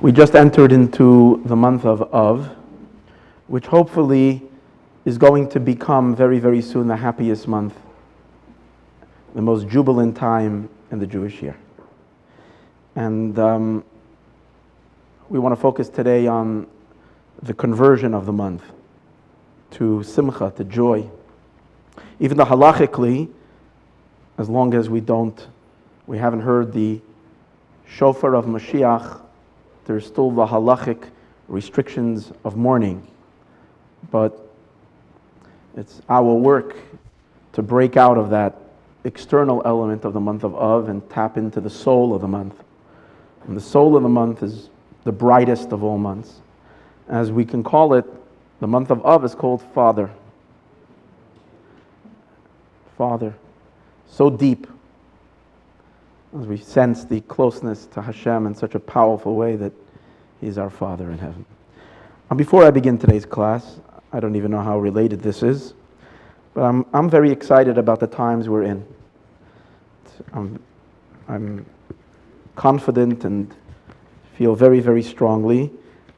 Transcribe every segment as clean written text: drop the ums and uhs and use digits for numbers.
We just entered into the month of Av, which hopefully is going to become very, very soon the happiest month, the most jubilant time in the Jewish year. And we want to focus today on the conversion of the month to simcha, to joy. Even though halachically, as long as we haven't heard the shofar of Mashiach, there's still the halachic restrictions of mourning. But it's our work to break out of that external element of the month of Av and tap into the soul of the month. And the soul of the month is the brightest of all months. As we can call it, the month of Av is called Father. Father. So deep. As we sense the closeness to Hashem in such a powerful way that He's our Father in heaven. And before I begin today's class, I don't even know how related this is, but I'm very excited about the times we're in. I'm confident and feel very, very strongly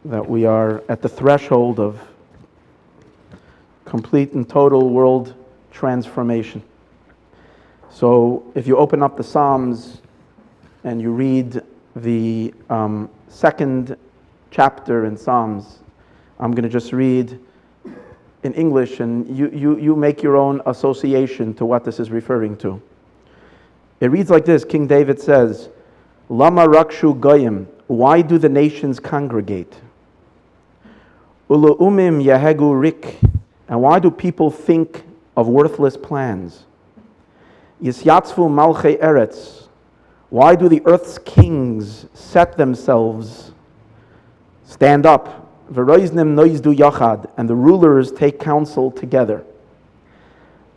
that we are at the threshold of complete and total world transformation. So if you open up the Psalms and you read the second chapter in Psalms, I'm going to just read in English, and you make your own association to what this is referring to. It reads like this. King David says, Lama rakshu goyim, why do the nations congregate? Ulu umim yahegu rik, and why do people think of worthless plans? Yisyatzvu malchei eretz, why do the earth's kings set themselves, stand up? V'roiznim noizdu yachad, and the rulers take counsel together.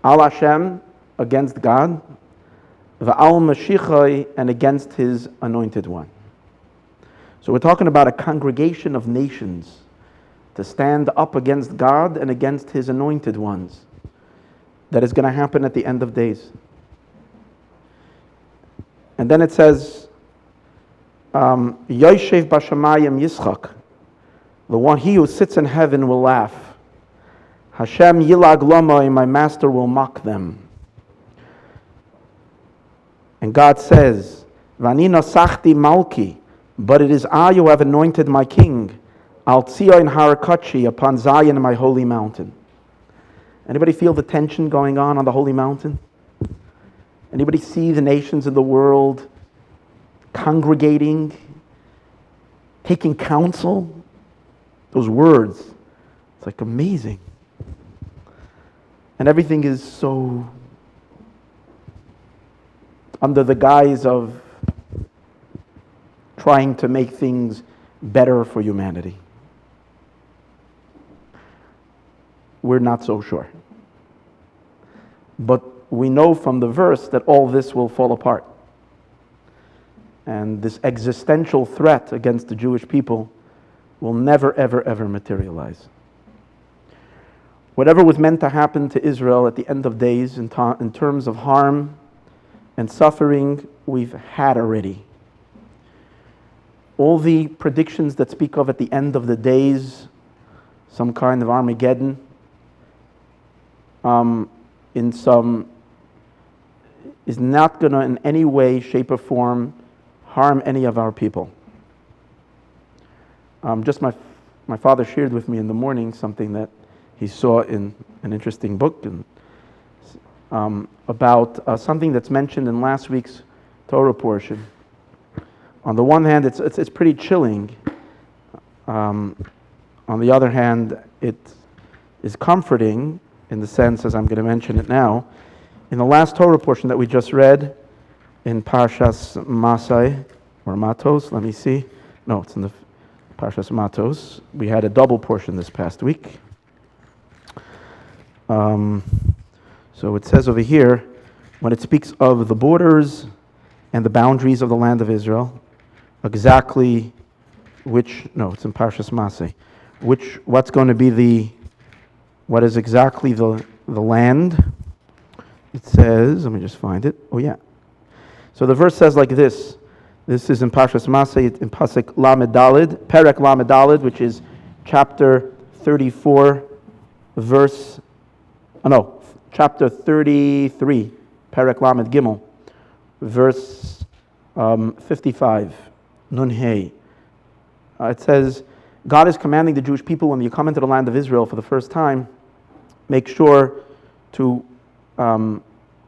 Al Hashem, against God, v'al Mashiachai, and against His anointed one. So we're talking about a congregation of nations to stand up against God and against His anointed ones. That is going to happen at the end of days. And then it says, Yoshev b'shamayim yischak, the one, He who sits in heaven will laugh. Hashem yilag lomai, my master will mock them. And God says, Vani nasachti malki, but it is I who have anointed my king, Al Tzion Harakachi, upon Zion, my holy mountain. Anybody feel the tension going on the holy mountain? Anybody see the nations of the world congregating, taking counsel? Those words, it's like amazing. And everything is so under the guise of trying to make things better for humanity. We're not so sure. But we know from the verse that all this will fall apart. And this existential threat against the Jewish people will never, ever, ever materialize. Whatever was meant to happen to Israel at the end of days in terms of harm and suffering, we've had already. All the predictions that speak of at the end of the days, some kind of Armageddon, is not going to in any way, shape, or form harm any of our people. Just my father shared with me in the morning something that he saw in an interesting book and about something that's mentioned in last week's Torah portion. On the one hand, it's pretty chilling. On the other hand, it is comforting in the sense, as I'm going to mention it now, in the last Torah portion that we just read in Parshas Masai, or Matos, let me see. No, it's in the Parshas Matos. We had a double portion this past week. So it says over here, when it speaks of the borders and the boundaries of the land of Israel, exactly it's in Parshas Masai, what's going to be what is exactly the land. It says, let me just find it. Oh yeah. So the verse says like this, This is in Parshas Masay, in Pasuk Lamed Daled, Perek Lamed Daled, which is chapter 34, chapter 33, Perek Lamed Gimel, verse 55, Nun Hey. It says, God is commanding the Jewish people when you come into the land of Israel for the first time, make sure to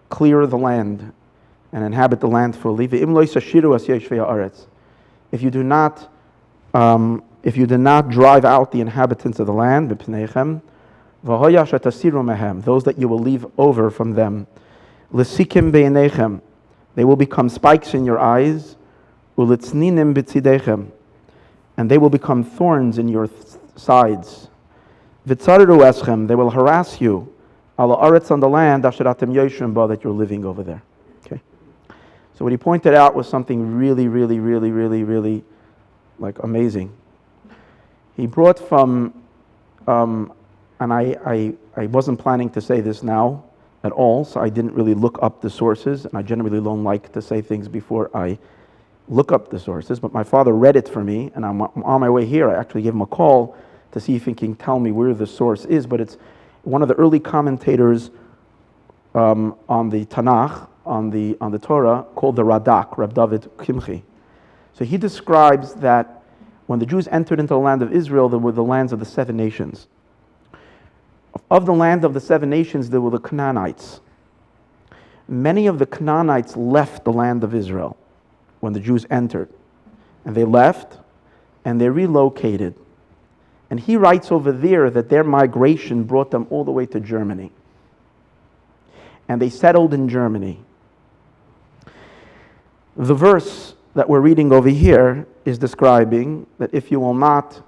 clear the land and inhabit the land fully. If you do not drive out the inhabitants of the land, those that you will leave over from them, they will become spikes in your eyes, and they will become thorns in your sides. They will harass you on the land that you're living over there. Okay. So what he pointed out was something really like amazing. He brought from, and I wasn't planning to say this now at all, so I didn't really look up the sources, and I generally don't like to say things before I look up the sources, but my father read it for me, and I'm on my way here. I actually gave him a call to see if he can tell me where the source is, but it's one of the early commentators on the Tanakh, on the Torah, called the Radak, Reb David Kimchi. So he describes that when the Jews entered into the land of Israel, there were the lands of the 7 nations. Of the land of the 7 nations, there were the Canaanites. Many of the Canaanites left the land of Israel when the Jews entered. And they left, and they relocated. And he writes over there that their migration brought them all the way to Germany. And they settled in Germany. The verse that we're reading over here is describing that if you will not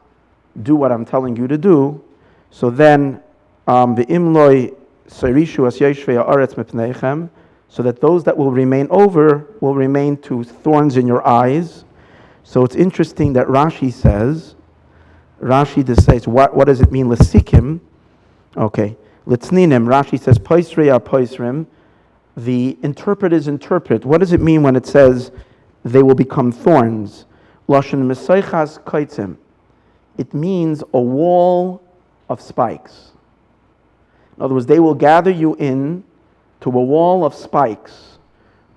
do what I'm telling you to do, so then v'imloi serishu as yeshvei haaretz mipneichem, so that those that will remain over will remain to thorns in your eyes. So it's interesting that Rashi says, what does it mean, lesikim? Okay, litzninim, Rashi says, poisrei poisrim. The interpreters interpret. What does it mean when it says they will become thorns? Lashon mesaychas kaitzim. It means a wall of spikes. In other words, they will gather you in to a wall of spikes,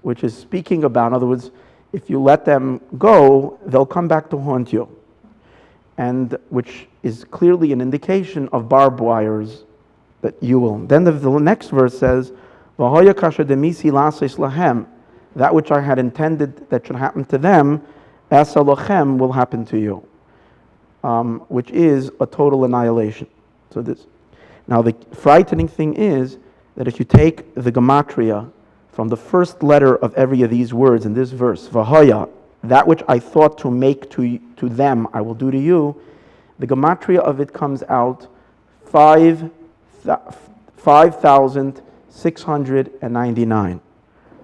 which is speaking about, in other words, if you let them go, they'll come back to haunt you. And which is clearly an indication of barbed wires that you will. Then the next verse says, that which I had intended that should happen to them, asalochem will happen to you, which is a total annihilation. So this. Now the frightening thing is that if you take the gematria from the first letter of every of these words in this verse, v'haya, that which I thought to make to them, I will do to you, the gematria of it comes out 5,699,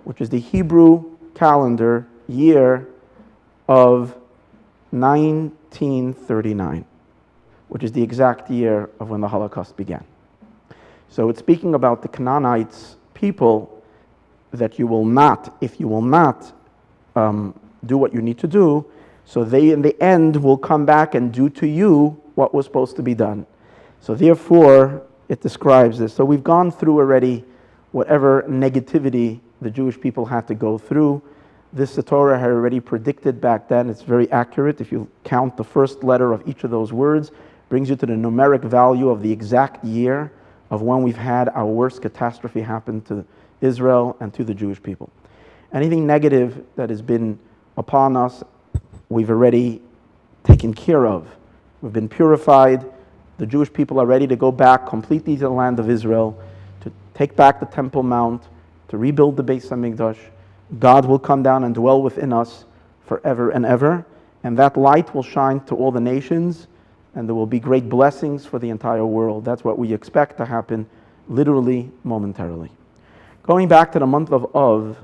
which is the Hebrew calendar year of 1939, which is the exact year of when the Holocaust began. So it's speaking about the Canaanites people that you will not, if you will not do what you need to do, so they in the end will come back and do to you what was supposed to be done. So therefore, it describes this. So we've gone through already whatever negativity the Jewish people had to go through. This the Torah had already predicted back then. It's very accurate. If you count the first letter of each of those words, brings you to the numeric value of the exact year of when we've had our worst catastrophe happen to Israel and to the Jewish people. Anything negative that has been upon us, we've already taken care of. We've been purified. The Jewish people are ready to go back completely to the land of Israel, to take back the Temple Mount, to rebuild the Beis HaMikdash. God will come down and dwell within us forever and ever, and that light will shine to all the nations, and there will be great blessings for the entire world. That's what we expect to happen, literally, momentarily. Going back to the month of Av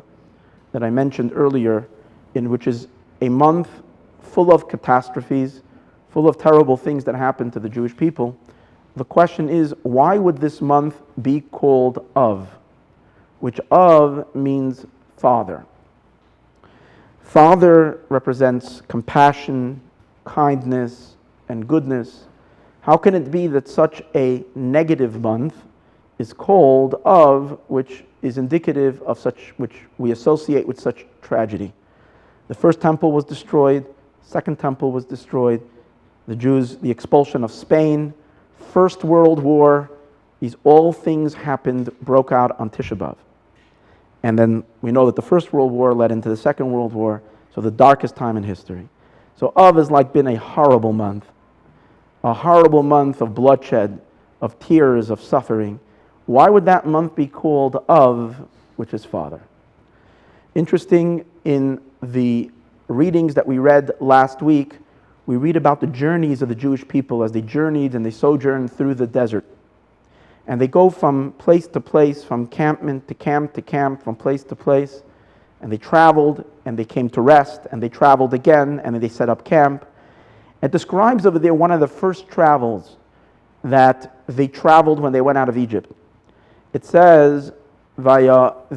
that I mentioned earlier, in which is a month full of catastrophes, full of terrible things that happen to the Jewish people, the question is, why would this month be called Av? Which Av means father. Father represents compassion, kindness, and goodness. How can it be that such a negative month is called Av, which is indicative of such, which we associate with such tragedy? The first temple was destroyed, second temple was destroyed, the Jews, the expulsion of Spain, First World War, these all things happened, broke out on Tisha B'Av. And then we know that the First World War led into the Second World War, so the darkest time in history. So Av has like been a horrible month of bloodshed, of tears, of suffering. Why would that month be called Av, which is Father? Interesting, in the readings that we read last week, we read about the journeys of the Jewish people as they journeyed and they sojourned through the desert. And they go from place to place, from campment to camp, from place to place. And they traveled, and they came to rest, and they traveled again, and then they set up camp. It describes over there one of the first travels that they traveled when they went out of Egypt. It says that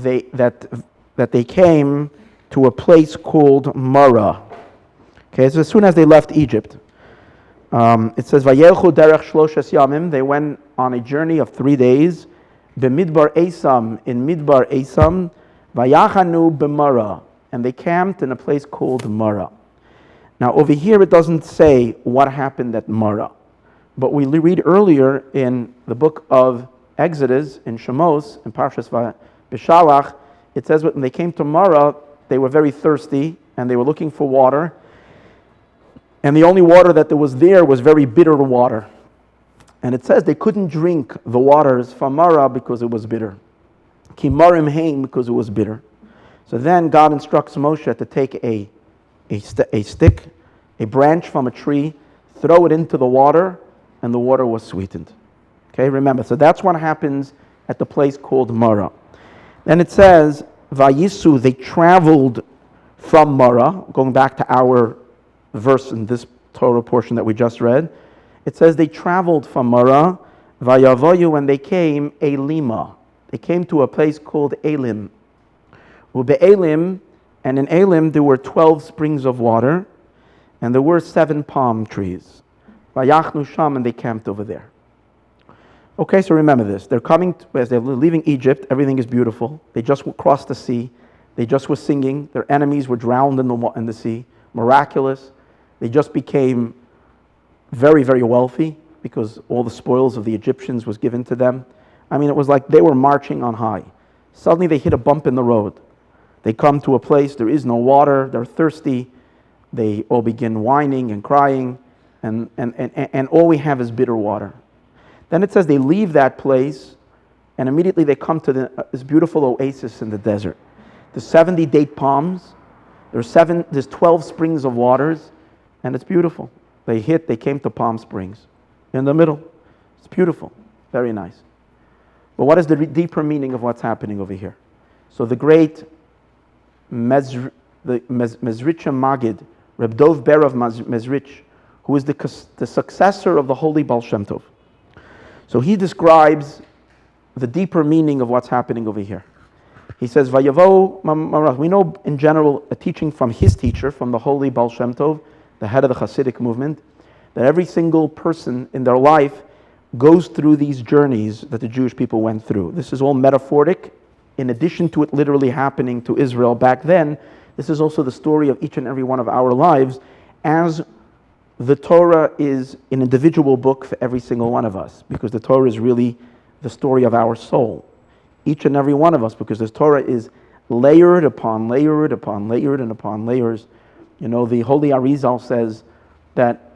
they came to a place called Mara. Okay, so as soon as they left Egypt, it says, "Vayelchu derech shloshes yamim." They went on a journey of 3 days. B'midbar Esam, in Midbar Esam, vayachanu b'Mara, and they camped in a place called Mara. Now over here it doesn't say what happened at Mara, but we read earlier in the book of Exodus, in Shemos, in Parshas Bishalach, it says when they came to Mara, they were very thirsty and they were looking for water. And the only water that there was very bitter water. And it says they couldn't drink the waters from Mara because it was bitter. Ki marim hein, because it was bitter. So then God instructs Moshe to take a stick, a branch from a tree, throw it into the water, and the water was sweetened. Okay, remember, so that's what happens at the place called Mara. Then it says, Vayisu, they traveled from Mara, going back to our verse in this Torah portion that we just read. It says they traveled from Mara, Vayavoyu, when they came, Elima. They came to a place called Elim. Ube'elim, and in Elim there were 12 springs of water, and there were 7 palm trees. Vayachnu sham, and they camped over there. Okay, so remember this. They're coming, as they're leaving Egypt, everything is beautiful. They just crossed the sea. They just were singing. Their enemies were drowned in the sea. Miraculous. They just became very, very wealthy because all the spoils of the Egyptians was given to them. I mean, it was like they were marching on high. Suddenly they hit a bump in the road. They come to a place, there is no water, they're thirsty. They all begin whining and crying, and all we have is bitter water. Then it says they leave that place, and immediately they come to this beautiful oasis in the desert. There's 70 date palms, there's 12 springs of waters, and it's beautiful. They came to Palm Springs in the middle. It's beautiful, very nice. But what is the deeper meaning of what's happening over here? So the great Mezritcha Magid, Reb Dov Ber of Mezrich, who is the successor of the holy Baal Shem Tov. So he describes the deeper meaning of what's happening over here. He says, Vayavo, we know in general a teaching from his teacher, from the holy Baal Shem Tov, the head of the Chassidic movement, that every single person in their life goes through these journeys that the Jewish people went through. This is all metaphoric. In addition to it literally happening to Israel back then, this is also the story of each and every one of our lives, as the Torah is an individual book for every single one of us, because the Torah is really the story of our soul. Each and every one of us, because this Torah is layered upon layered upon layered and upon layers. You know, the Holy Arizal says that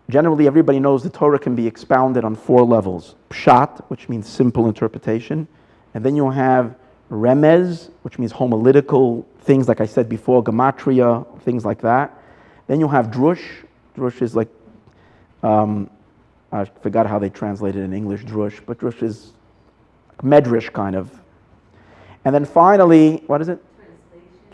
generally everybody knows the Torah can be expounded on 4 levels. Pshat, which means simple interpretation. And then you have Remez, which means homiletical things, like I said before, Gematria, things like that. Then you have Drush. Drush is like, I forgot how they translate it in English, Drush, but Drush is Medrash kind of. And then finally, what is it?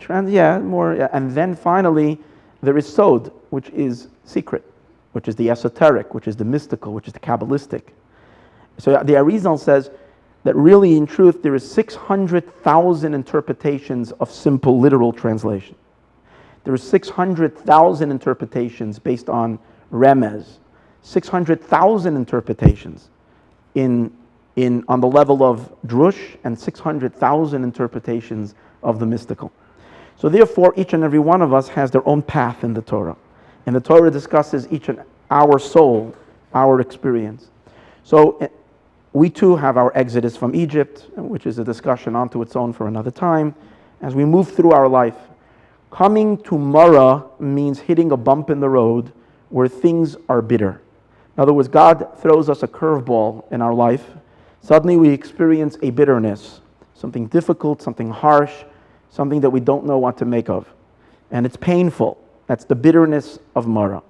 And then finally, there is Sod, which is secret, which is the esoteric, which is the mystical, which is the Kabbalistic. So the Arizal says that really, in truth, there is 600,000 interpretations of simple literal translation. There are 600,000 interpretations based on remez, 600,000 interpretations on the level of drush, and 600,000 interpretations of the mystical. So therefore, each and every one of us has their own path in the Torah. And the Torah discusses each and our soul, our experience. So we too have our exodus from Egypt, which is a discussion onto its own for another time, as we move through our life. Coming to Mara means hitting a bump in the road where things are bitter. In other words, God throws us a curveball in our life. Suddenly we experience a bitterness, something difficult, something harsh, something that we don't know what to make of. And it's painful. That's the bitterness of Mara.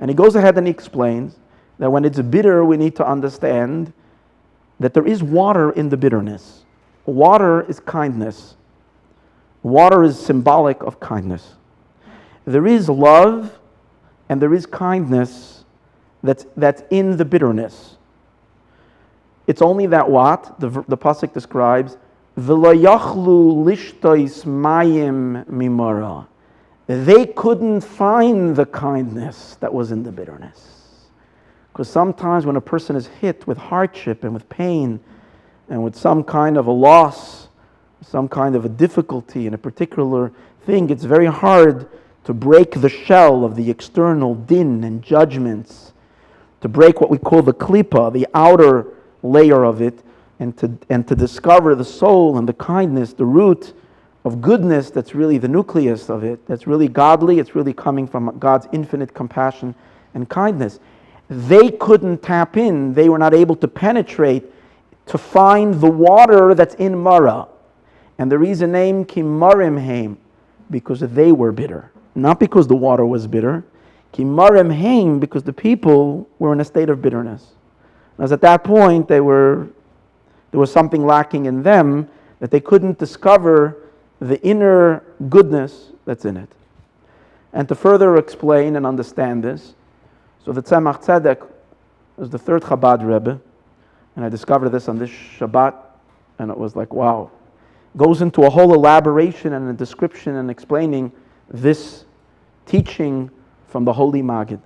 And he goes ahead and he explains that when it's bitter, we need to understand that there is water in the bitterness. Water is kindness. Water is symbolic of kindness. There is love and there is kindness that's in the bitterness. It's only that what? The pasuk describes, V'lo yachlu lishtois mayim mimara. They couldn't find the kindness that was in the bitterness. Because sometimes when a person is hit with hardship and with pain and with some kind of a loss, some kind of a difficulty in a particular thing, it's very hard to break the shell of the external din and judgments, to break what we call the klipa, the outer layer of it, and to discover the soul and the kindness, the root of goodness that's really the nucleus of it, that's really godly, it's really coming from God's infinite compassion and kindness. They couldn't tap in, they were not able to penetrate to find the water that's in Mara. And the reason named Kimarim Haim, because they were bitter. Not because the water was bitter. Kimarim Haim, because the people were in a state of bitterness. As at that point, there was something lacking in them, that they couldn't discover the inner goodness that's in it. And to further explain and understand this, so the Tzemach Tzedek was the third Chabad Rebbe, and I discovered this on this Shabbat, and it was like, wow. Goes into a whole elaboration and a description and explaining this teaching from the Holy Maggid.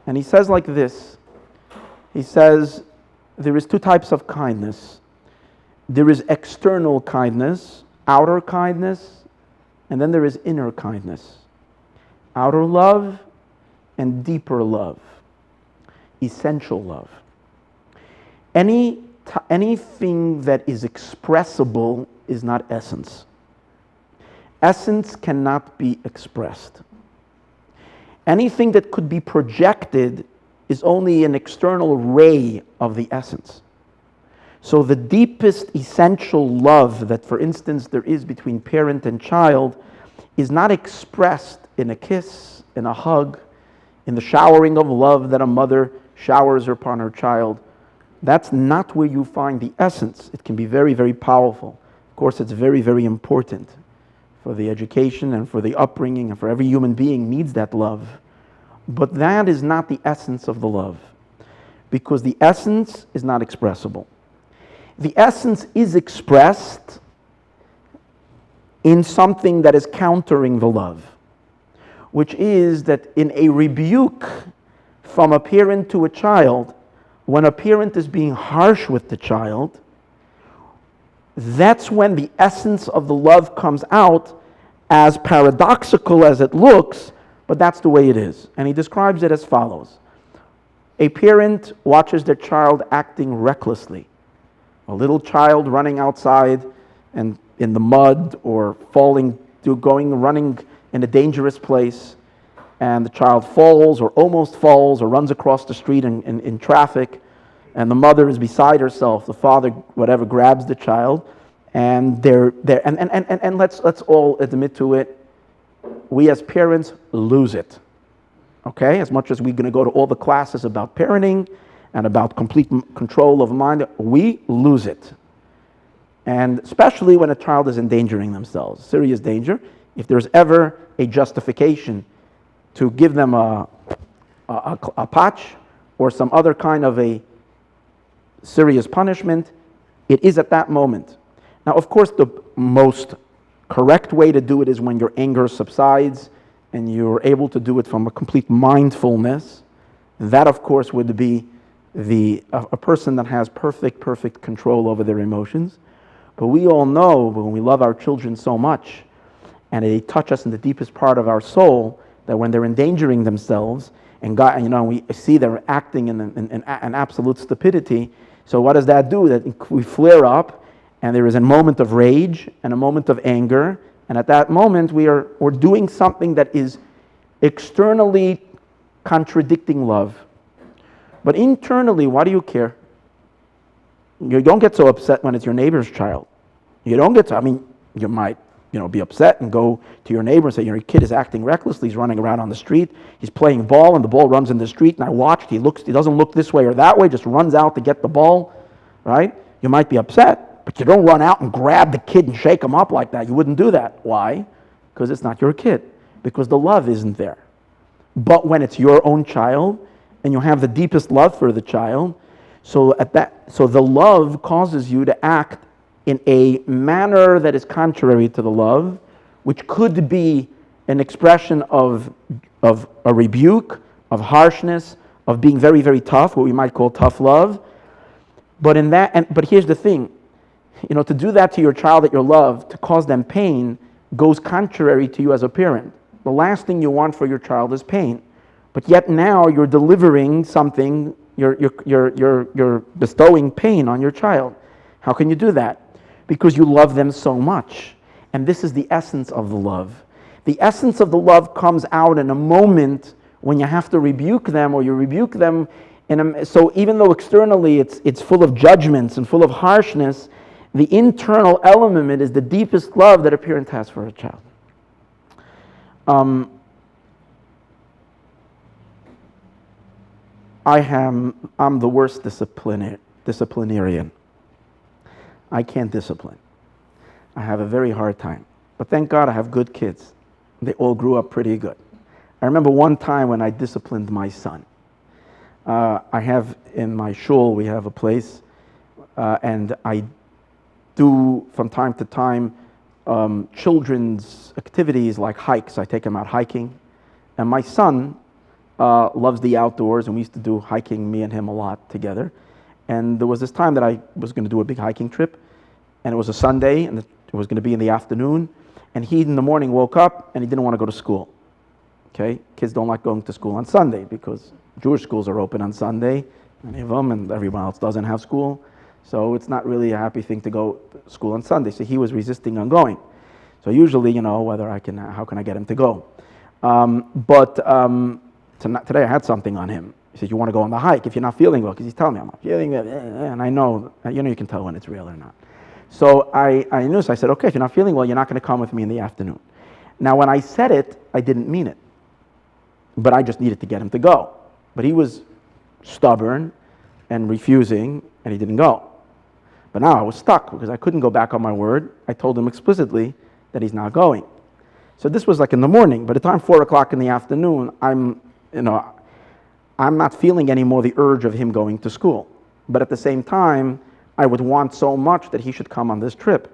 And he says like this, he says, there is two types of kindness. There is external kindness, outer kindness, and then there is inner kindness. Outer love and deeper love. Essential love. Anything that is expressible is not essence. Essence cannot be expressed. Anything that could be projected is only an external ray of the essence. So the deepest essential love that, for instance, there is between parent and child is not expressed in a kiss, in a hug, in the showering of love that a mother showers upon her child. That's not where you find the essence. It can be very, very powerful. Of course, it's very, very important for the education and for the upbringing, and for every human being needs that love. But that is not the essence of the love, because the essence is not expressible. The essence is expressed in something that is countering the love, which is that in a rebuke from a parent to a child, when a parent is being harsh with the child, that's when the essence of the love comes out, as paradoxical as it looks, but that's the way it is. And he describes it as follows. A parent watches their child acting recklessly. A little child running outside and in the mud, or running in a dangerous place, and the child falls or almost falls or runs across the street in traffic, and the mother is beside herself, the father, whatever, grabs the child, and let's all admit to it, we as parents lose it. Okay? As much as we're going to go to all the classes about parenting and about complete control of mind, we lose it. And especially when a child is endangering themselves, serious danger. If there's ever a justification to give them a patch or some other kind of a serious punishment, it is at that moment. Now, of course, the most correct way to do it is when your anger subsides and you're able to do it from a complete mindfulness. That, of course, would be a person that has perfect control over their emotions. But we all know when we love our children so much and they touch us in the deepest part of our soul, that when they're endangering themselves and God, we see they're acting in an absolute stupidity. So what does that do? That we flare up, and there is a moment of rage and a moment of anger, and at that moment we're doing something that is externally contradicting love. But internally, why do you care? You don't get so upset when it's your neighbor's child. You don't get so, you might be upset and go to your neighbor and say, your kid is acting recklessly, he's running around on the street, he's playing ball and the ball runs in the street, and I watched, he doesn't look this way or that way, just runs out to get the ball, right? You might be upset, but you don't run out and grab the kid and shake him up like that. You wouldn't do that. Why? Because it's not your kid, because the love isn't there. But when it's your own child, and you have the deepest love for the child, so the love causes you to act in a manner that is contrary to the love, which could be an expression of a rebuke, of harshness, of being very tough, what we might call tough love. But here's the thing, to do that to your child that you love, to cause them pain, goes contrary to you as a parent. The last thing you want for your child is pain. But yet now you're delivering something, you're bestowing pain on your child. How can you do that? Because you love them so much. And this is the essence of the love. The essence of the love comes out in a moment when you have to rebuke them, or you rebuke them. So even though externally it's full of judgments and full of harshness, the internal element is the deepest love that a parent has for a child. I'm the worst disciplinarian. I can't discipline. I have a very hard time. But thank God I have good kids. They all grew up pretty good. I remember one time when I disciplined my son. I have in my shul, we have a place, and I do from time to time children's activities like hikes. I take him out hiking. And my son loves the outdoors, and we used to do hiking, me and him, a lot together. And there was this time that I was going to do a big hiking trip, and it was a Sunday, and it was going to be in the afternoon, and he in the morning woke up and he didn't want to go to school. Okay? Kids don't like going to school on Sunday because Jewish schools are open on Sunday, many of them, and everyone else doesn't have school. So it's not really a happy thing to go to school on Sunday. So he was resisting on going. So usually, how can I get him to go? Today I had something on him. He said, you want to go on the hike if you're not feeling well? Because he's telling me, I'm not feeling well. And I know, you can tell when it's real or not. So I knew, so I said, okay, if you're not feeling well, you're not going to come with me in the afternoon. Now, when I said it, I didn't mean it. But I just needed to get him to go. But he was stubborn and refusing, and he didn't go. But now I was stuck because I couldn't go back on my word. I told him explicitly that he's not going. So this was like in the morning. By the time 4 o'clock in the afternoon, I'm not feeling anymore the urge of him going to school. But at the same time, I would want so much that he should come on this trip.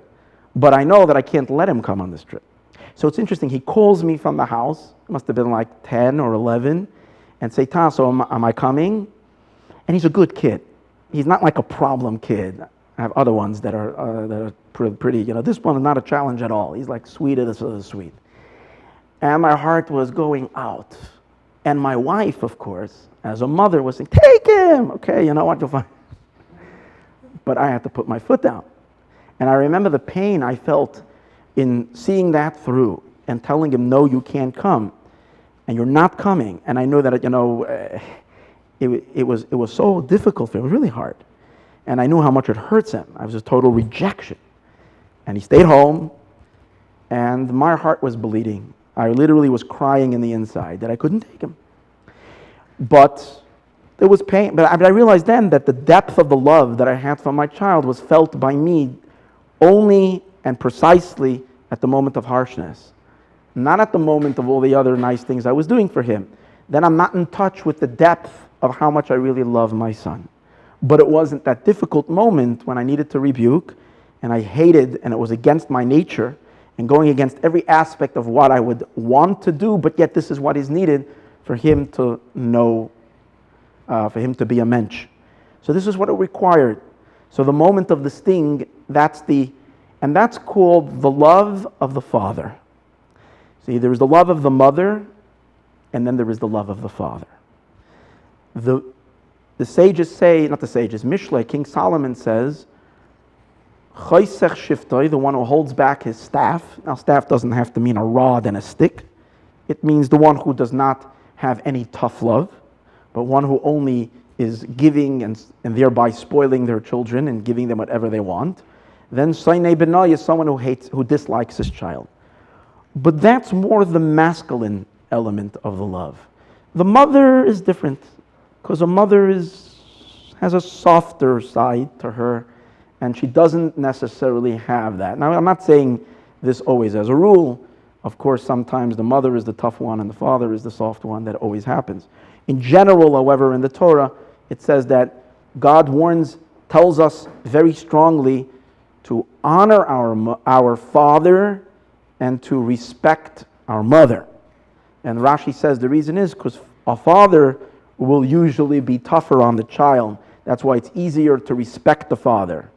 But I know that I can't let him come on this trip. So it's interesting, he calls me from the house, it must have been like 10 or 11, and say, Tasso, am I coming? And he's a good kid. He's not like a problem kid. I have other ones that are pretty, this one is not a challenge at all. He's like sweet as sweet. And my heart was going out. And my wife, of course, as a mother, was saying, take him! Okay, you know what, you'll find. But I had to put my foot down. And I remember the pain I felt in seeing that through and telling him, no, you can't come. And you're not coming. And I knew that, it was so difficult for him. It was really hard. And I knew how much it hurts him. I was a total rejection. And he stayed home, and my heart was bleeding. I literally was crying in the inside that I couldn't take him. But there was pain. But I realized then that the depth of the love that I had for my child was felt by me only and precisely at the moment of harshness, not at the moment of all the other nice things I was doing for him. Then I'm not in touch with the depth of how much I really love my son. But it wasn't that difficult moment when I needed to rebuke, and I hated, and it was against my nature, and going against every aspect of what I would want to do, but yet this is what is needed for him to know, for him to be a mensch. So this is what it required. So the moment of the sting, that's called the love of the father. See, there is the love of the mother, and then there is the love of the father. The sages say, not the sages, Mishlei, King Solomon says, Choysech shiftoi, the one who holds back his staff. Now, staff doesn't have to mean a rod and a stick. It means the one who does not have any tough love, but one who only is giving and thereby spoiling their children and giving them whatever they want. Then Sainei Benai is someone who dislikes his child. But that's more the masculine element of the love. The mother is different, because a mother has a softer side to her, and she doesn't necessarily have that. Now, I'm not saying this always as a rule. Of course, sometimes the mother is the tough one and the father is the soft one. That always happens. In general, however, in the Torah, it says that God tells us very strongly to honor our father and to respect our mother. And Rashi says the reason is because a father will usually be tougher on the child. That's why it's easier to respect the father.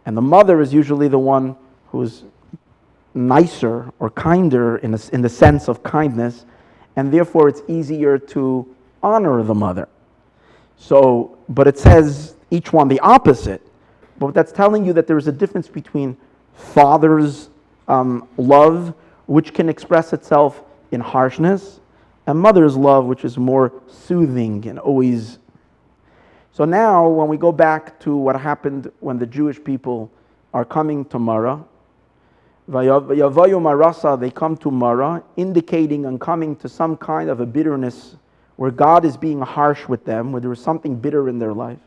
And the mother is usually the one who's nicer or kinder in the sense of kindness, and therefore it's easier to honor the mother. So, but it says each one the opposite. But that's telling you that there is a difference between father's love, which can express itself in harshness, and mother's love, which is more soothing and always. So now, when we go back to what happened when the Jewish people are coming to Mara, Vayavayu Marasa, they come to Mara, indicating and coming to some kind of a bitterness where God is being harsh with them, where there is something bitter in their life.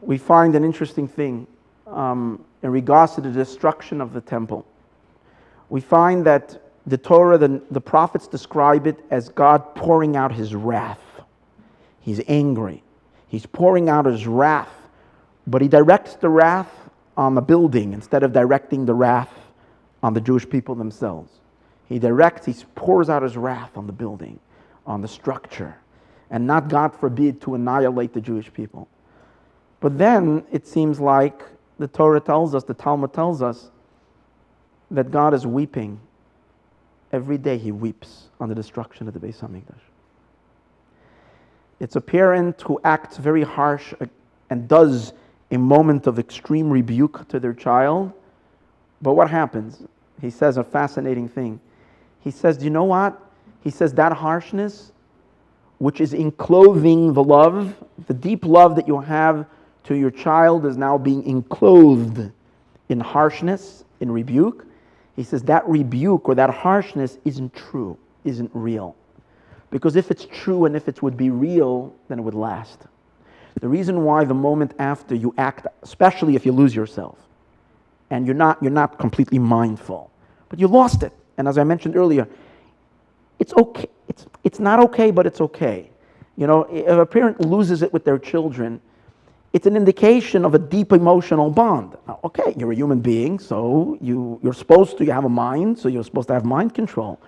We find an interesting thing in regards to the destruction of the temple. We find that the Torah, the prophets describe it as God pouring out his wrath. He's angry. He's pouring out his wrath, but he directs the wrath on the building instead of directing the wrath on the Jewish people themselves. He pours out his wrath on the building, on the structure, and not, God forbid, to annihilate the Jewish people. But then it seems like the Torah tells us, the Talmud tells us, that God is weeping. Every day he weeps on the destruction of the Beis HaMikdash. It's a parent who acts very harsh and does a moment of extreme rebuke to their child. But what happens? He says a fascinating thing. He says, do you know what? He says that harshness, which is enclothing the love, the deep love that you have to your child is now being enclosed in harshness, in rebuke. He says that rebuke or that harshness isn't true, isn't real. Because if it's true and if it would be real, then it would last. The reason why the moment after you act, especially if you lose yourself, and you're not completely mindful, but you lost it. And as I mentioned earlier, it's okay. It's not okay, but it's okay. You know, if a parent loses it with their children, it's an indication of a deep emotional bond. Now, okay, you're a human being, so you're supposed to have a mind, so you're supposed to have mind control.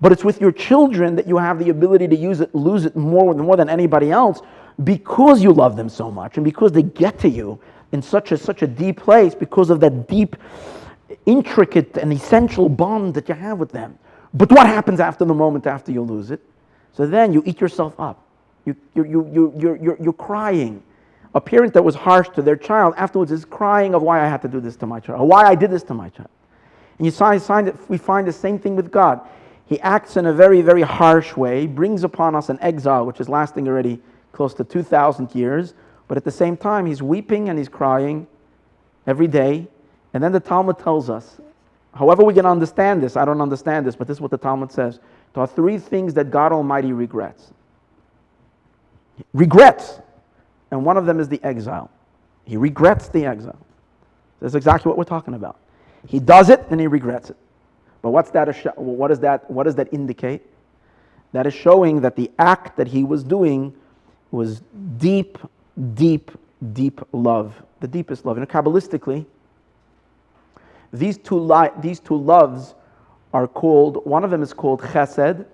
But it's with your children that you have the ability to lose it more than anybody else, because you love them so much and because they get to you in such a deep place, because of that deep, intricate and essential bond that you have with them. But what happens after the moment after you lose it? So then you eat yourself up. You're crying. A parent that was harsh to their child afterwards is crying of why I had to do this to my child, or why I did this to my child. And we find the same thing with God. He acts in a very, very harsh way, brings upon us an exile which is lasting already close to 2,000 years, but at the same time he's weeping and he's crying every day. And then the Talmud tells us, however we can understand this, I don't understand this, but this is what the Talmud says. There are three things that God Almighty regrets. Regrets. And one of them is the exile. He regrets the exile. That's exactly what we're talking about. He does it and he regrets it. But what does that indicate? That is showing that the act that he was doing was deep, deep, deep love. The deepest love. And Kabbalistically, These two loves are called, one of them is called chesed,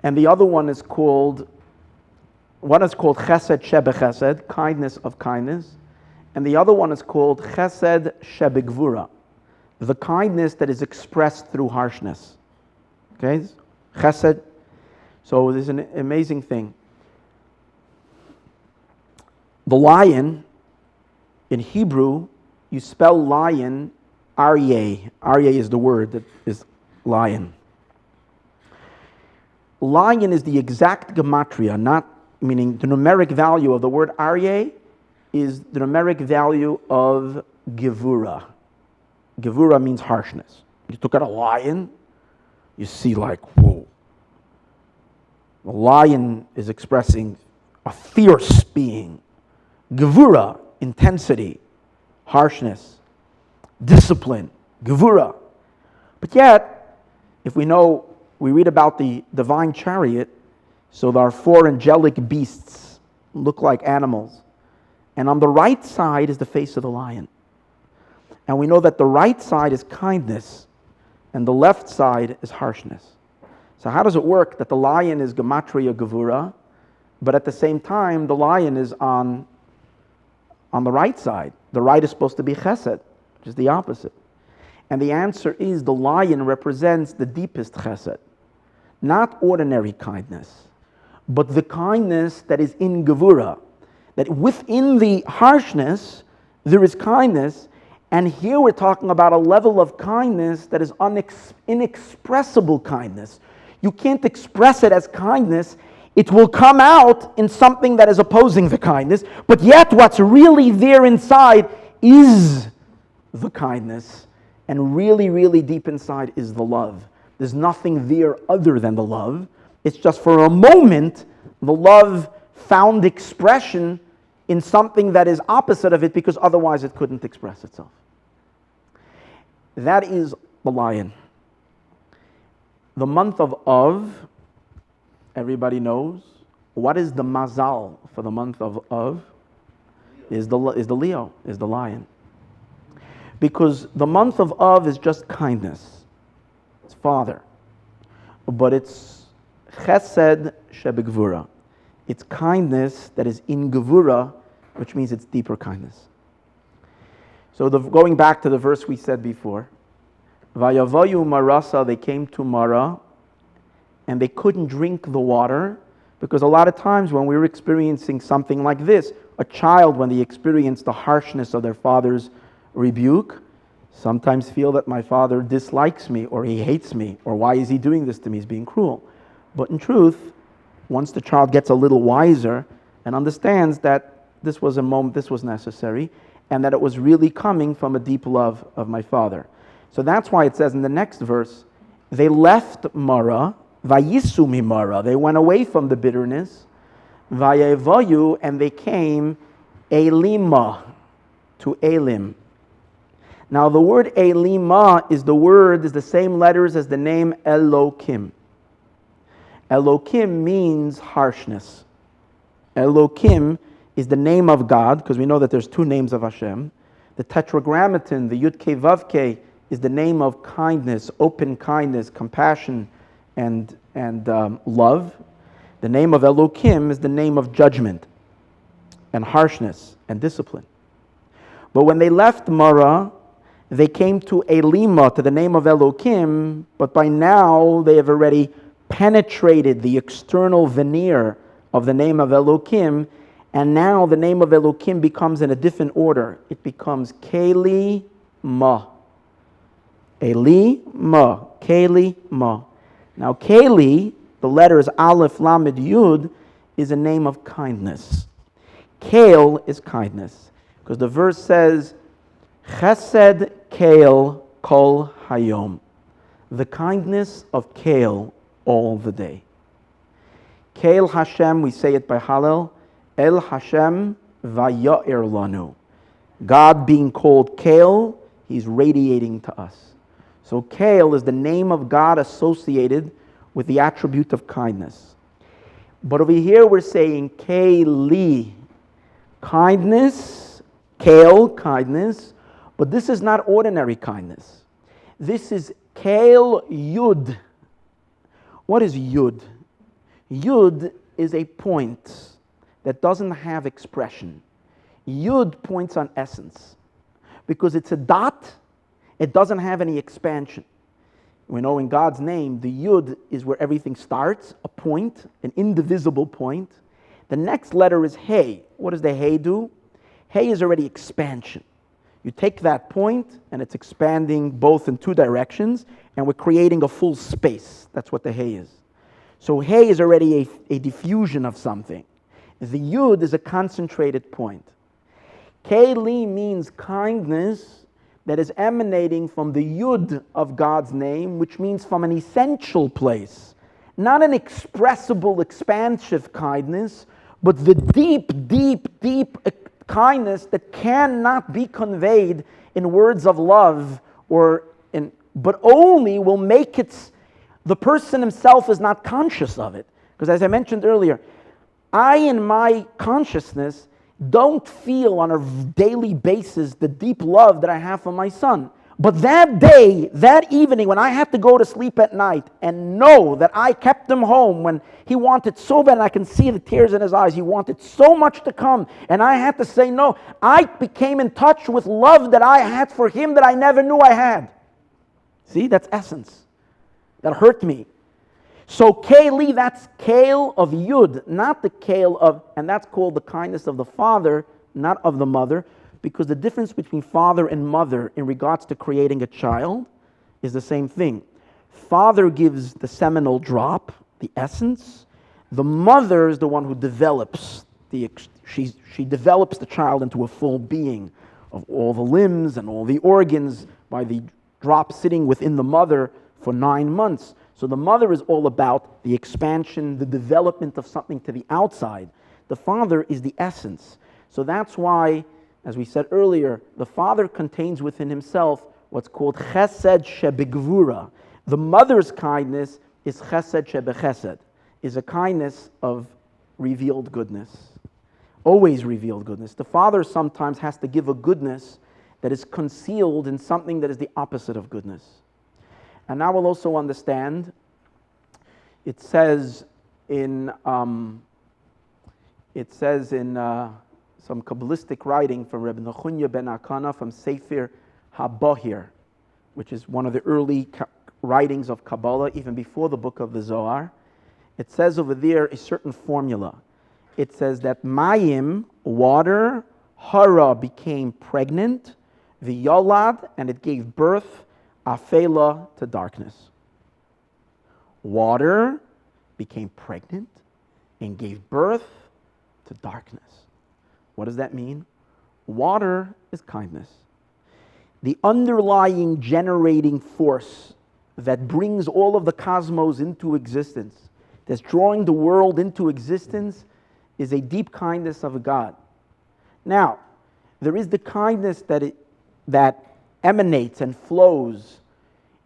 and the other one is called chesed shebechesed, kindness of kindness, and the other one is called chesed shebegvura, the kindness that is expressed through harshness. Okay, chesed. So there's an amazing thing. The lion, in Hebrew, you spell lion, aryeh. Aryeh is the word that is lion. Lion is the exact gematria, not meaning the numeric value of the word aryeh is the numeric value of gevura. Gevura means harshness. You look at a lion, you see like, whoa. The lion is expressing a fierce being. Gevura, intensity, harshness, discipline, gevura. But yet, if we read about the divine chariot, so there are four angelic beasts, look like animals. And on the right side is the face of the lion. And we know that the right side is kindness, and the left side is harshness. So how does it work that the lion is gematria gevura, but at the same time the lion is on the right side? The right is supposed to be chesed, which is the opposite. And the answer is the lion represents the deepest chesed. Not ordinary kindness, but the kindness that is in gevura. That within the harshness, there is kindness. And here we're talking about a level of kindness that is inexpressible kindness. You can't express it as kindness. It will come out in something that is opposing the kindness. But yet what's really there inside is the kindness. And really, really deep inside is the love. There's nothing there other than the love. It's just for a moment, the love found expression in something that is opposite of it because otherwise it couldn't express itself. That is the lion. The month of Av, everybody knows. What is the mazal for the month of Av? Is the Leo, is the lion. Because the month of Av is just kindness. It's father. But it's chesed shebegvura. It's kindness that is in gevura, which means it's deeper kindness. So going back to the verse we said before, Vayavayu marasa, they came to Mara, and they couldn't drink the water, because a lot of times when we're experiencing something like this, a child, when they experience the harshness of their father's rebuke, sometimes feel that my father dislikes me, or he hates me, or why is he doing this to me? He's being cruel. But in truth, once the child gets a little wiser and understands that this was a moment, this was necessary, and that it was really coming from a deep love of my father. So that's why it says in the next verse, they left Mara, vayisu mimara, they went away from the bitterness, vayevayu, and they came elima, to Elim. Now the word elima is the same letters as the name Elokim. Elokim means harshness. Elokim is the name of God, because we know that there's two names of Hashem. The tetragrammaton, the Yud Kei Vav Kei, is the name of kindness, open kindness, compassion, and love. The name of Elokim is the name of judgment, and harshness, and discipline. But when they left Mara, they came to Elima, to the name of Elokim, but by now they have already penetrated the external veneer of the name of Elokim, and now the name of Elokim becomes in a different order. It becomes Keli Ma. Eli Ma. Keli Ma. Now Keli, the letters Aleph, Lamed, Yud, is a name of kindness. Kale is kindness. Because the verse says, Chesed Kale Kol Hayom. The kindness of Kale all the day. Kale Hashem, we say it by Hallel, El Hashem Vaya'ir Lanu. God being called Kale, He's radiating to us. So Kale is the name of God associated with the attribute of kindness. But over here we're saying Keli, kindness, Kale, kindness, But this is not ordinary kindness. This is Kel Yud. What is Yud? Yud is a point that doesn't have expression. Yud points on essence. Because it's a dot, it doesn't have any expansion. We know in God's name, the Yud is where everything starts, a point, an indivisible point. The next letter is Hey. What does the Hey do? Hey is already expansion. You take that point, and it's expanding both in two directions, and we're creating a full space. That's what the Hey is. So Hey is already a diffusion of something. The Yud is a concentrated point. Keli means kindness that is emanating from the Yud of God's name, which means from an essential place. Not an expressible, expansive kindness, but the deep, deep, deep kindness that cannot be conveyed in words of love, but only will make the person himself is not conscious of it. Because as I mentioned earlier, I in my consciousness don't feel on a daily basis the deep love that I have for my son. But that day, that evening, when I had to go to sleep at night and know that I kept him home when he wanted so bad, and I can see the tears in his eyes, he wanted so much to come, and I had to say no, I became in touch with love that I had for him that I never knew I had. See, that's essence. That hurt me. So Keli, that's Kale of Yud, not the Kale of, and that's called the kindness of the father, not of the mother, because the difference between father and mother in regards to creating a child is the same thing. Father gives the drop, the essence. The mother is the one who develops, she develops the child into a full being of all the limbs and all the organs by the drop sitting within the mother for 9 months. So the mother is all about the expansion, the development of something to the outside. The father is the essence. So that's why, as we said earlier, the father contains within himself what's called chesed shebegvura. The mother's kindness is chesed shebechesed, is a kindness of revealed goodness. Always revealed goodness. The father sometimes has to give a goodness that is concealed in something that is the opposite of goodness. And now we'll also understand, it says in some Kabbalistic writing from Rabbi Nechunya ben Akana from Sefer HaBohir, which is one of the early writings of Kabbalah, even before the book of the Zohar. It says over there a certain formula. It says that Mayim, water, Hara became pregnant, V'yolad, and it gave birth, Afela, to darkness. Water became pregnant and gave birth to darkness. What does that mean? Water is kindness. The underlying generating force that brings all of the cosmos into existence, that's drawing the world into existence, is a deep kindness of a God. Now, there is the kindness that emanates and flows,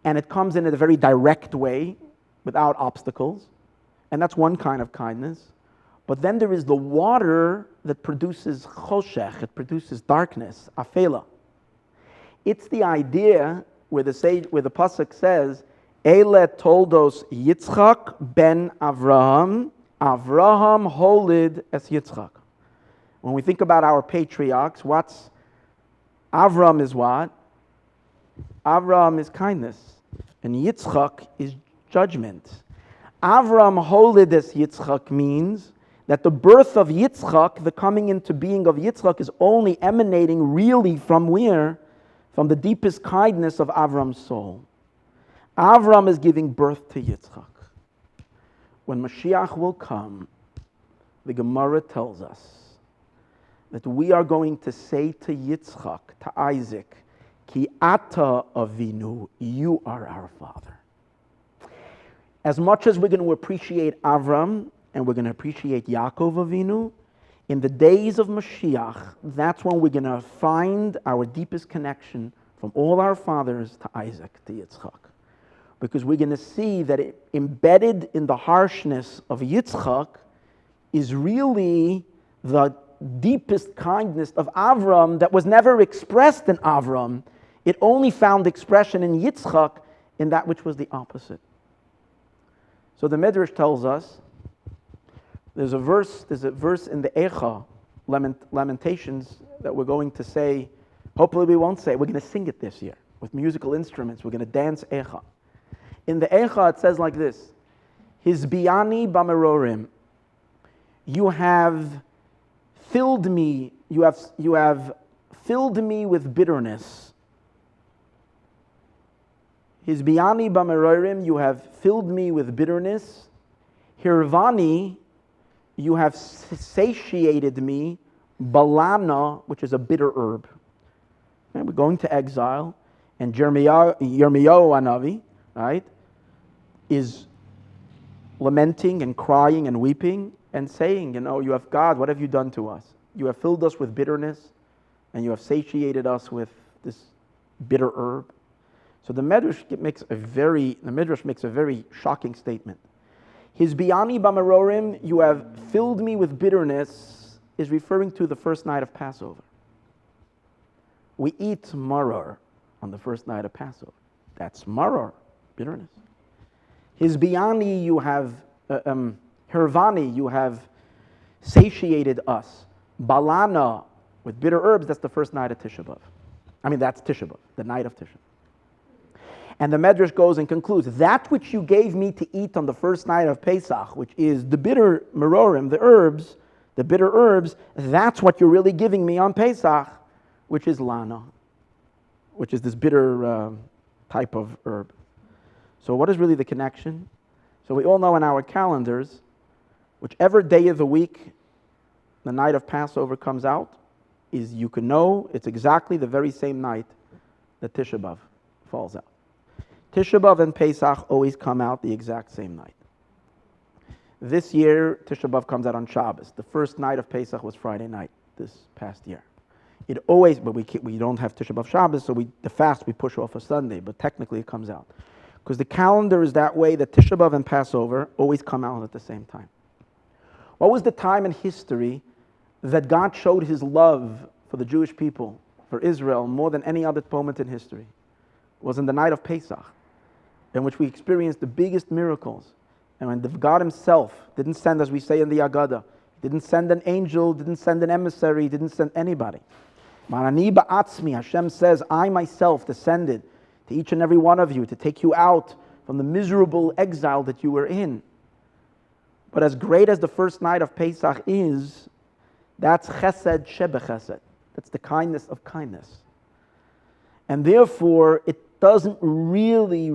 and it comes in a very direct way, without obstacles, and that's one kind of kindness. But then there is the water that produces choshech, it produces darkness, afela. It's the idea where the pasuk says, Eile toldos Yitzchak ben Avraham, Avraham holid es Yitzchak. When we think about our patriarchs, Avram is what? Avram is kindness, and Yitzchak is judgment. Avram holid es Yitzchak means that the birth of Yitzchak, the coming into being of Yitzchak, is only emanating really from where? From the deepest kindness of Avram's soul. Avram is giving birth to Yitzchak. When Mashiach will come, the Gemara tells us that we are going to say to Yitzchak, to Isaac, Ki ata avinu, you are our father. As much as we're going to appreciate Avram, and we're going to appreciate Yaakov Avinu, in the days of Mashiach, that's when we're going to find our deepest connection from all our fathers to Isaac, to Yitzchak. Because we're going to see that embedded in the harshness of Yitzchak is really the deepest kindness of Avram that was never expressed in Avram. It only found expression in Yitzchak, in that which was the opposite. So the Midrash tells us, there's a verse in the Echa, Lamentations, that we're going to say, hopefully we won't say, we're going to sing it this year with musical instruments. We're going to dance Echa. In the Echa it says like this, Hizbiani b'merorim, you have filled me, you have filled me with bitterness. Hizbiani b'merorim, you have filled me with bitterness. Hirvani, you have satiated me. Balana, which is a bitter herb. And we're going to exile, and Yirmiyahu Hanavi, right, is lamenting and crying and weeping and saying, you have God, what have you done to us? You have filled us with bitterness, and you have satiated us with this bitter herb. So the Midrash makes a very shocking statement. Hizbiani b'merorim, you have filled me with bitterness, is referring to the first night of Passover. We eat maror on the first night of Passover. That's maror, bitterness. Hizbiani, you have, Hirvani, you have satiated us. Balana, with bitter herbs, that's the first night of Tisha B'Av. That's Tisha B'Av, the night of Tisha B'Av. And the Medrash goes and concludes, that which you gave me to eat on the first night of Pesach, which is the bitter marorim, the bitter herbs, that's what you're really giving me on Pesach, which is lana, which is this bitter type of herb. So what is really the connection? So we all know in our calendars, whichever day of the week the night of Passover comes out, you can know it's exactly the very same night that Tisha B'Av falls out. Tisha B'Av and Pesach always come out the exact same night. This year, Tisha B'Av comes out on Shabbos. The first night of Pesach was Friday night this past year. But we don't have Tisha B'Av Shabbos, so the fast we push off a Sunday, but technically it comes out. Because the calendar is that way that Tisha B'Av and Passover always come out at the same time. What was the time in history that God showed His love for the Jewish people, for Israel, more than any other moment in history? It was in the night of Pesach, in which we experienced the biggest miracles. And when God Himself didn't send, as we say in the Agadah, didn't send an angel, didn't send an emissary, didn't send anybody. Marani ba'atzmi, Hashem says, I myself descended to each and every one of you to take you out from the miserable exile that you were in. But as great as the first night of Pesach is, that's chesed shebe chesed. That's the kindness of kindness. And therefore, it doesn't really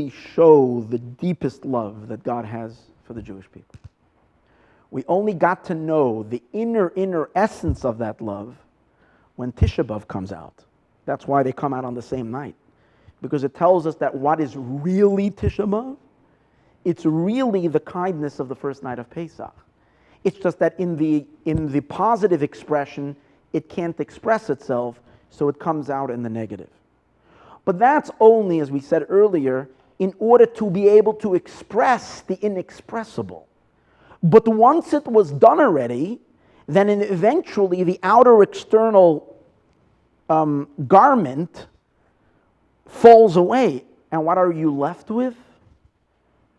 show the deepest love that God has for the Jewish people. We only got to know the inner essence of that love when Tisha B'Av comes out. That's why they come out on the same night. Because it tells us that what is really Tisha B'Av, it's really the kindness of the first night of Pesach. It's just that in the positive expression, it can't express itself, so it comes out in the negative. But that's only, as we said earlier, in order to be able to express the inexpressible. But once it was done already, then eventually the outer external garment falls away. And what are you left with?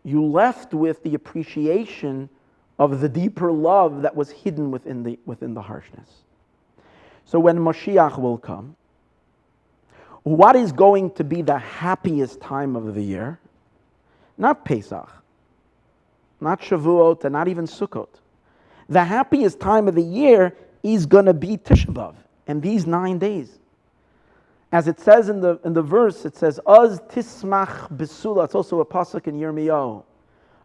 You're left with the appreciation of the deeper love that was hidden within the harshness. So when Mashiach will come, what is going to be the happiest time of the year? Not Pesach, not Shavuot, and not even Sukkot. The happiest time of the year is going to be Tisha B'Av, and these 9 days. As it says in the verse, it says, Az tismach besula. It's also a pasuk in Yirmiyahu.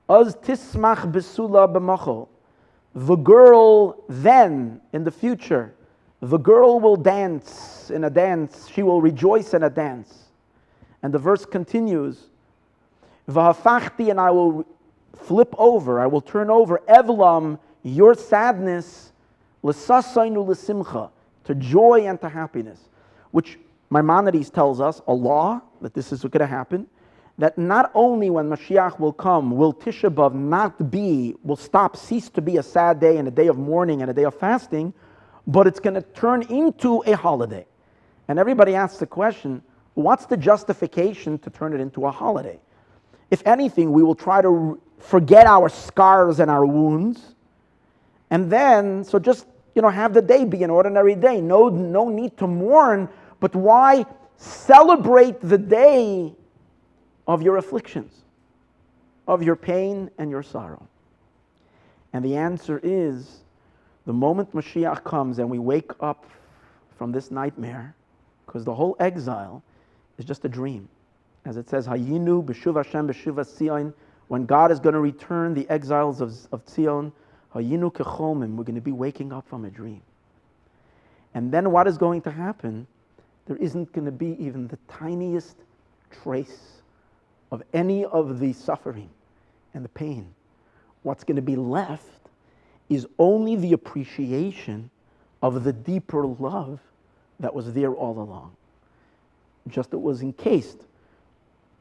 Az tismach besula b'machol. The girl then, in the future, the girl will dance in a dance. She will rejoice in a dance. And the verse continues, V'hafachti, and I will flip over, I will turn over, Evlam, your sadness, l'sasaynu l'simcha, to joy and to happiness. Which Maimonides tells us, a law, that this is going to happen, that not only when Mashiach will come, will Tisha B'Av cease to be a sad day and a day of mourning and a day of fasting, but it's going to turn into a holiday. And everybody asks the question, what's the justification to turn it into a holiday? If anything, we will try to forget our scars and our wounds, and then, so just, have the day be an ordinary day. No need to mourn, but why celebrate the day of your afflictions, of your pain and your sorrow? And the answer is, the moment Mashiach comes and we wake up from this nightmare, because the whole exile is just a dream. As it says, Hayinu b'shuv Hashem b'shuv Tzion, when God is going to return the exiles of Tzion, Hayinu kechomim, we're going to be waking up from a dream. And then what is going to happen? There isn't going to be even the tiniest trace of any of the suffering and the pain. What's going to be left is only the appreciation of the deeper love that was there all along. Just it was encased.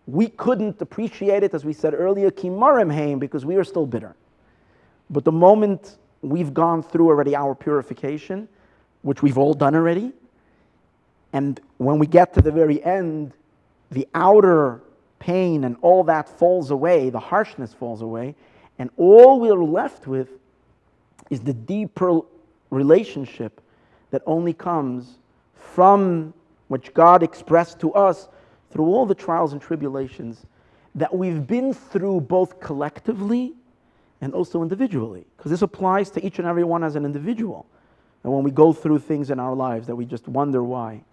We couldn't appreciate it, as we said earlier, kimarim heim, because we are still bitter. But the moment we've gone through already our purification, which we've all done already, and when we get to the very end, the outer pain and all that falls away, the harshness falls away, and all we're left with is the deeper relationship that only comes from which God expressed to us through all the trials and tribulations that we've been through, both collectively and also individually. Because this applies to each and every one as an individual. And when we go through things in our lives that we just wonder why.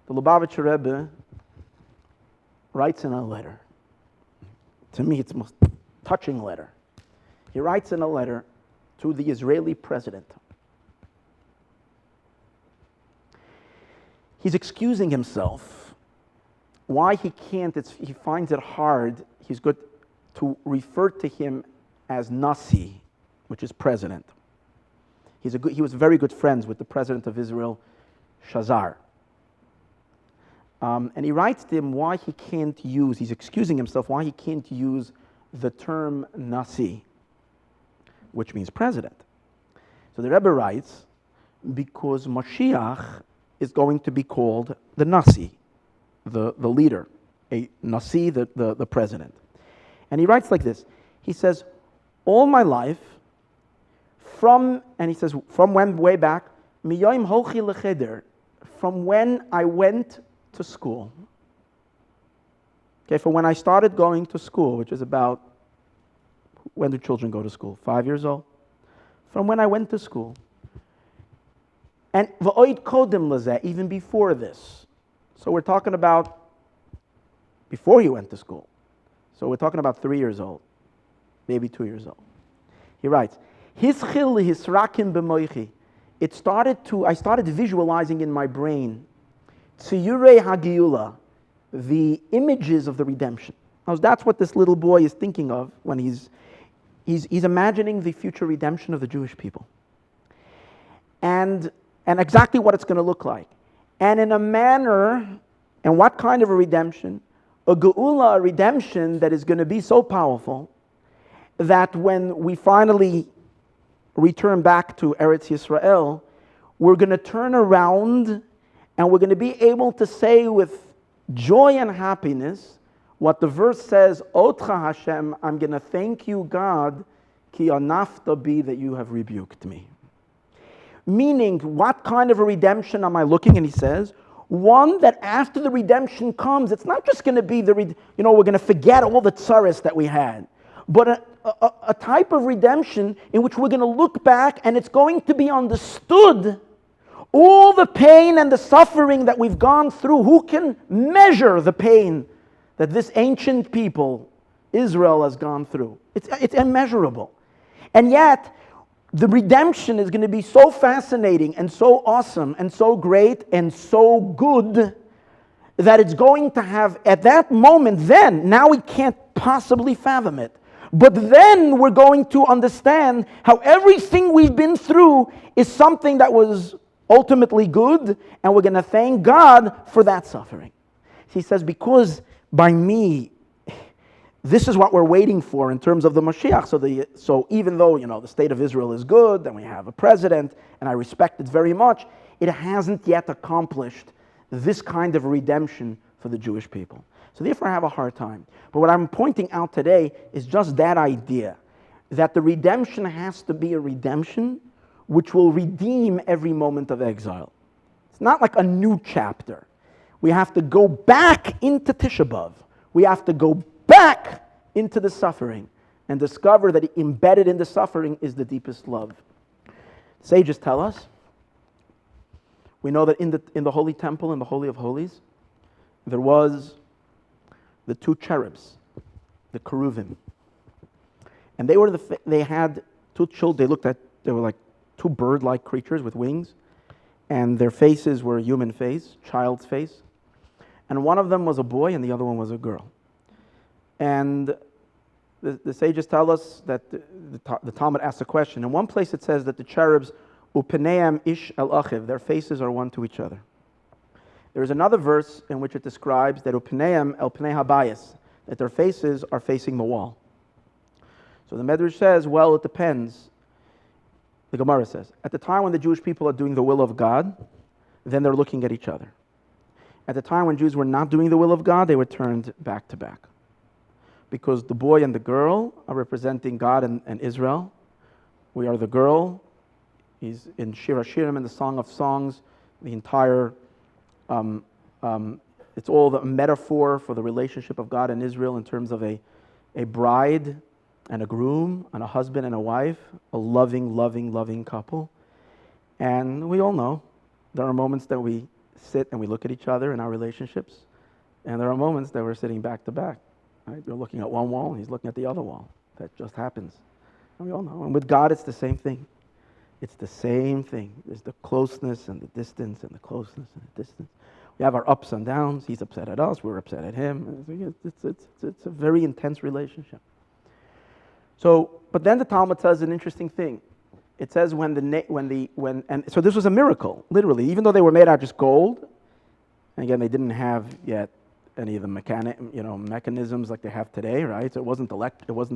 The Lubavitcher Rebbe writes in a letter. To me, it's the most touching letter. He writes in a letter to the Israeli president. He's excusing himself. Why he can't, he finds it hard, he's good to refer to him as Nasi, which is president. He was very good friends with the president of Israel, Shazar. And he writes to him why he can't use, he's excusing himself, why he can't use the term Nasi, which means president. So the Rebbe writes, because Mashiach is going to be called the Nasi, the leader, a Nasi, the president. And he writes like this, he says, all my life, from when way back, miyoim holchi lecheder, from when I went to school. Okay, from when I started going to school, which is about, when do children go to school? 5 years old? From when I went to school. And v'oid kodem lezeh, even before this. So we're talking about before he went to school. So we're talking about 3 years old, maybe 2 years old. He writes, Hischil hisrakim b'moichi. I started visualizing in my brain, tziyurei hagiula, the images of the redemption. Now, that's what this little boy is thinking of when he's imagining the future redemption of the Jewish people. And exactly what it's going to look like. And in a manner, and what kind of a redemption? A geula, a redemption that is going to be so powerful that when we finally return back to Eretz Yisrael, we're going to turn around and we're going to be able to say with joy and happiness what the verse says, Otcha Hashem, I'm going to thank you, God, ki anafta bi, that you have rebuked me. Meaning, what kind of a redemption am I looking? And he says, one that after the redemption comes, it's not just going to be we're going to forget all the tsaris that we had, but a type of redemption in which we're going to look back and it's going to be understood all the pain and the suffering that we've gone through. Who can measure the pain that this ancient people, Israel, has gone through? It's immeasurable. And yet, the redemption is going to be so fascinating and so awesome and so great and so good that it's going to have, at that moment, then, now we can't possibly fathom it. But then we're going to understand how everything we've been through is something that was ultimately good, and we're going to thank God for that suffering. He says, because by me this is what we're waiting for in terms of the Mashiach. So even though, the state of Israel is good, and we have a president, and I respect it very much, it hasn't yet accomplished this kind of redemption for the Jewish people. So therefore I have a hard time. But what I'm pointing out today is just that idea, that the redemption has to be a redemption which will redeem every moment of exile. It's not like a new chapter. We have to go back into Tisha B'Av. We have to go back into the suffering and discover that embedded in the suffering is the deepest love. Sages tell us, we know that in the Holy Temple, in the Holy of Holies, there was the two cherubs, the cheruvim. And they had two children. They were like two bird-like creatures with wings, and their faces were a human face, child's face. And one of them was a boy and the other one was a girl. And the sages tell us that the Talmud asks a question. In one place it says that the cherubs, upeneam ish el achiv, their faces are one to each other. There is another verse in which it describes that upeneim el pnei habayis, that their faces are facing the wall. So the Medrash says, well, it depends. The Gemara says, at the time when the Jewish people are doing the will of God, then they're looking at each other. At the time when Jews were not doing the will of God, they were turned back to back. Because the boy and the girl are representing God and Israel. We are the girl. He's in Shir HaShirim, in the Song of Songs, the entire, it's all the metaphor for the relationship of God and Israel in terms of a bride and a groom, and a husband and a wife, a loving, loving, loving couple. And we all know there are moments that we sit and we look at each other in our relationships, and there are moments that we're sitting back to back. Right? You're looking at one wall and he's looking at the other wall. That just happens. And we all know. And with God, it's the same thing. It's the same thing. There's the closeness and the distance and the closeness and the distance. We have our ups and downs. He's upset at us. We're upset at him. It's a very intense relationship. So, but then the Talmud says an interesting thing. It says so this was a miracle, literally, even though they were made out of just gold. And again, they didn't have yet any of the mechanisms like they have today, right? So it wasn't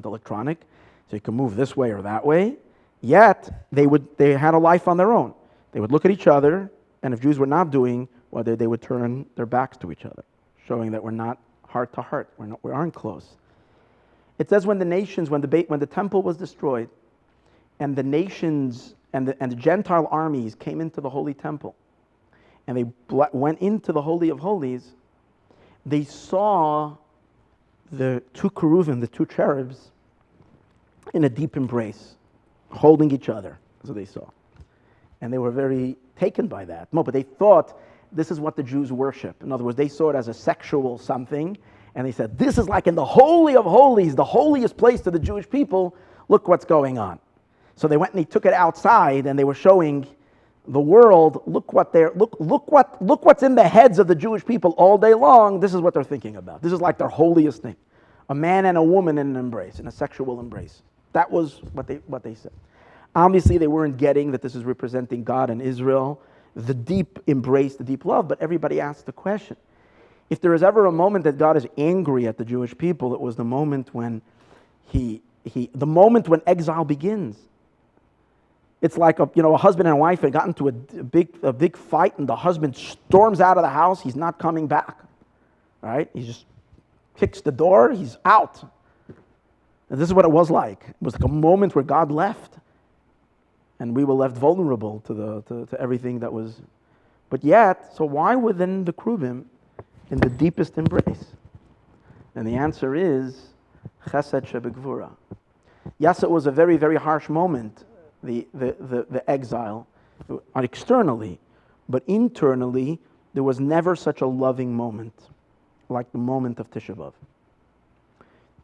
electronic, so you can move this way or that way. Yet they had a life on their own. They would look at each other, and if Jews were not doing, whether they would turn their backs to each other, showing that we're not heart to heart. We aren't close. It says when the temple was destroyed, and the nations and the Gentile armies came into the holy temple, and they went into the Holy of Holies, they saw the two cheruvim, the two cherubs, in a deep embrace, holding each other. That's what they saw. And they were very taken by that. No, but they thought this is what the Jews worship. In other words, they saw it as a sexual something, and they said, this is like in the Holy of Holies, the holiest place to the Jewish people, look what's going on. So they went and they took it outside, and they were showing the world, look what's in the heads of the Jewish people all day long. This is what they're thinking about. This is like their holiest thing. A man and a woman in an embrace, in a sexual embrace. That was what they said. Obviously, they weren't getting that this is representing God and Israel, the deep embrace, the deep love, but everybody asked the question. If there is ever a moment that God is angry at the Jewish people, it was the moment when the moment when exile begins. It's like a husband and a wife had gotten into a big fight, and the husband storms out of the house. He's not coming back, right? He just kicks the door. He's out. And this is what it was like. It was like a moment where God left, and we were left vulnerable to everything that was. But yet, so why were then the cherubim in the deepest embrace? And the answer is chesed shebegvura. Yes, it was a very, very harsh moment, the exile, externally, but internally, there was never such a loving moment like the moment of Tisha B'Av.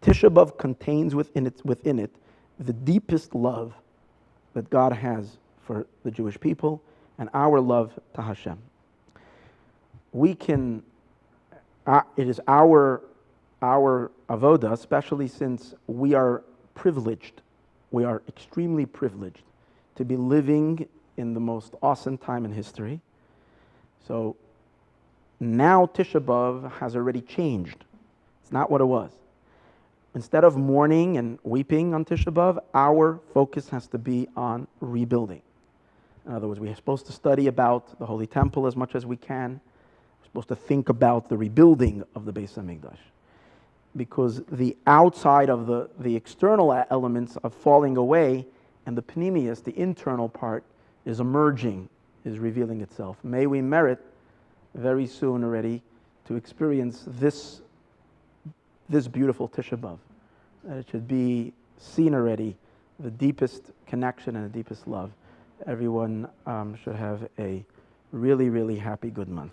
Tisha B'Av contains within it the deepest love that God has for the Jewish people and our love to Hashem. We can, it is our avoda, especially since we are privileged, we are extremely privileged to be living in the most awesome time in history. So now Tisha B'Av has already changed. It's not what it was. instead of mourning and weeping on Tisha B'Av, our focus has to be on rebuilding. In other words, we are supposed to study about the Holy Temple as much as we can. We're supposed to think about the rebuilding of the Beis HaMikdash. Because the outside of the external elements are falling away, and the pnimius, the internal part, is emerging, is revealing itself. May we merit very soon already to experience this beautiful Tisha B'Av. That it should be seen already, the deepest connection and the deepest love. Everyone should have a really, really happy, good month.